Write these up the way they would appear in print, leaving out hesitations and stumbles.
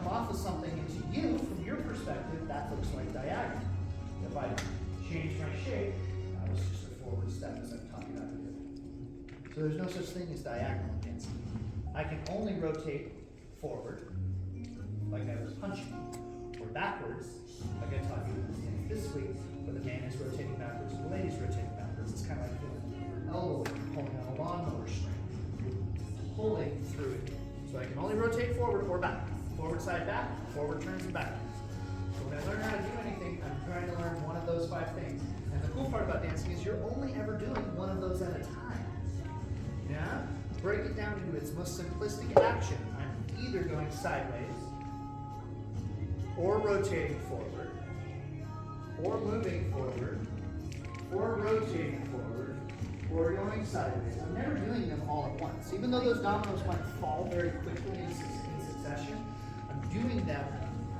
come off as something, and to you, from your perspective, that looks like diagonal. If I change my shape, that was just a forward step as I've taught you how to do. So there's no such thing as diagonal dancing. I can only rotate forward, like I was punching, or backwards, like I taught you this week, where the man is rotating backwards and the lady's rotating backwards. It's kind of like your elbow pulling on a lawnmower string. You're pulling through it. So I can only rotate forward or back. Forward side back, forward turns and back. So when I learn how to do anything, I'm trying to learn one of those 5 things. And the cool part about dancing is you're only ever doing one of those at a time. Yeah? Break it down into its most simplistic action. I'm either going sideways, or rotating forward, or moving forward, or rotating forward, or going sideways. I'm never doing them all at once. Even though those dominoes might fall very quickly in succession, I'm doing them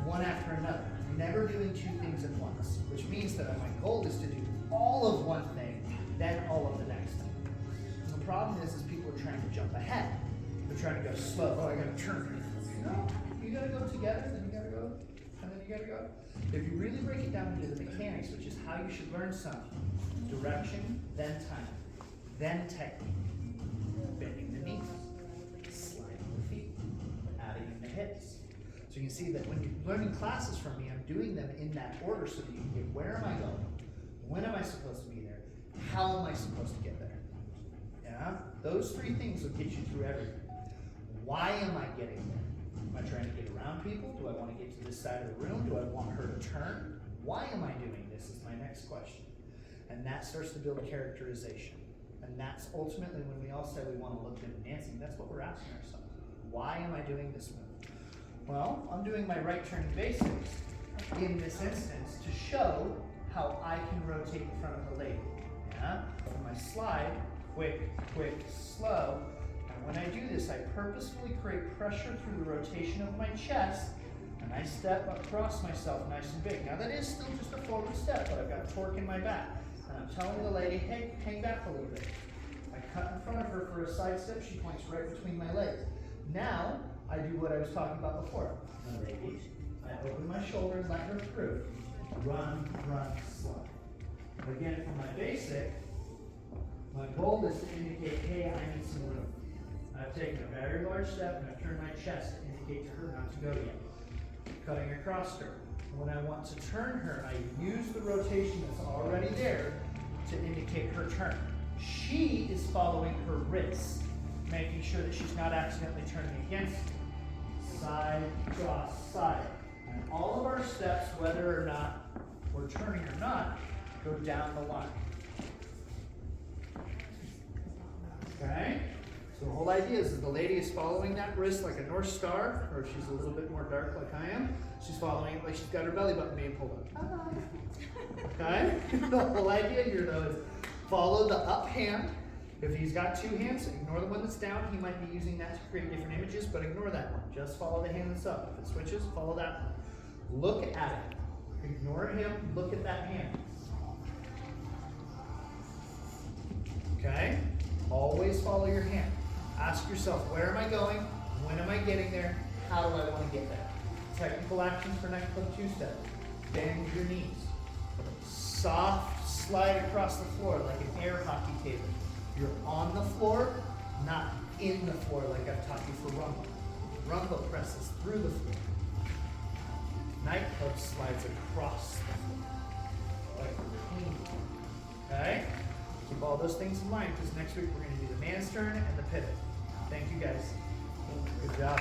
one after another. I'm never doing 2 things at once, which means that my goal is to do all of one thing, then all of the next thing. And the problem is people are trying to jump ahead. They're trying to go slow. Oh, I gotta turn. No, you gotta go together, then you gotta go, and then you gotta go. If you really break it down into the mechanics, which is how you should learn something, direction, then timing, then technique, bending the knees, sliding the feet, adding in the hips. So you can see that when you're learning classes from me, I'm doing them in that order so that you can get where am I going, when am I supposed to be there, how am I supposed to get there. Yeah? Those 3 things will get you through everything. Why am I getting there? Am I trying to get around people? Do I want to get to this side of the room? Do I want her to turn? Why am I doing this is my next question. And that starts to build characterization. And that's ultimately when we all say we want to look good in dancing, that's what we're asking ourselves. Why am I doing this move? Well, I'm doing my right turning basics in this instance to show how I can rotate in front of the lady. Yeah? For my slide, quick, quick, slow. And when I do this, I purposefully create pressure through the rotation of my chest, and I step across myself nice and big. Now that is still just a forward step, but I've got torque in my back. And I'm telling the lady, hey, hang back a little bit. I cut in front of her for a side step, she points right between my legs. Now, I do what I was talking about before. Now ladies, I open my shoulder and let her through. Run, run, slide. Again, for my basic, my goal is to indicate, hey, I need some room. I've taken a very large step and I've turned my chest to indicate to her not to go yet. Cutting across her. When I want to turn her, I use the rotation that's already there to indicate her turn. She is following her wrists, making sure that she's not accidentally turning against me. Side, cross, side. And all of our steps, whether or not we're turning or not, go down the line. Okay? So the whole idea is that the lady is following that wrist like a North Star, or if she's a little bit more dark like I am, she's following it like she's got her belly button being pulled up. Okay? The whole idea here though is follow the up hand. If he's got 2 hands, ignore the one that's down. He might be using that to create different images, but ignore that one. Just follow the hand that's up. If it switches, follow that one. Look at it. Ignore him, look at that hand. Okay? Always follow your hand. Ask yourself, where am I going? When am I getting there? How do I want to get there? Technical actions for next club 2-step. Bend your knees. Soft slide across the floor like an air hockey table. You're on the floor, not in the floor like I've taught you for rumble. Rumble presses through the floor. Nightclub slides across the floor. Like a routine. Okay? Keep all those things in mind because next week we're going to do the man's turn and the pivot. Thank you guys. Good job.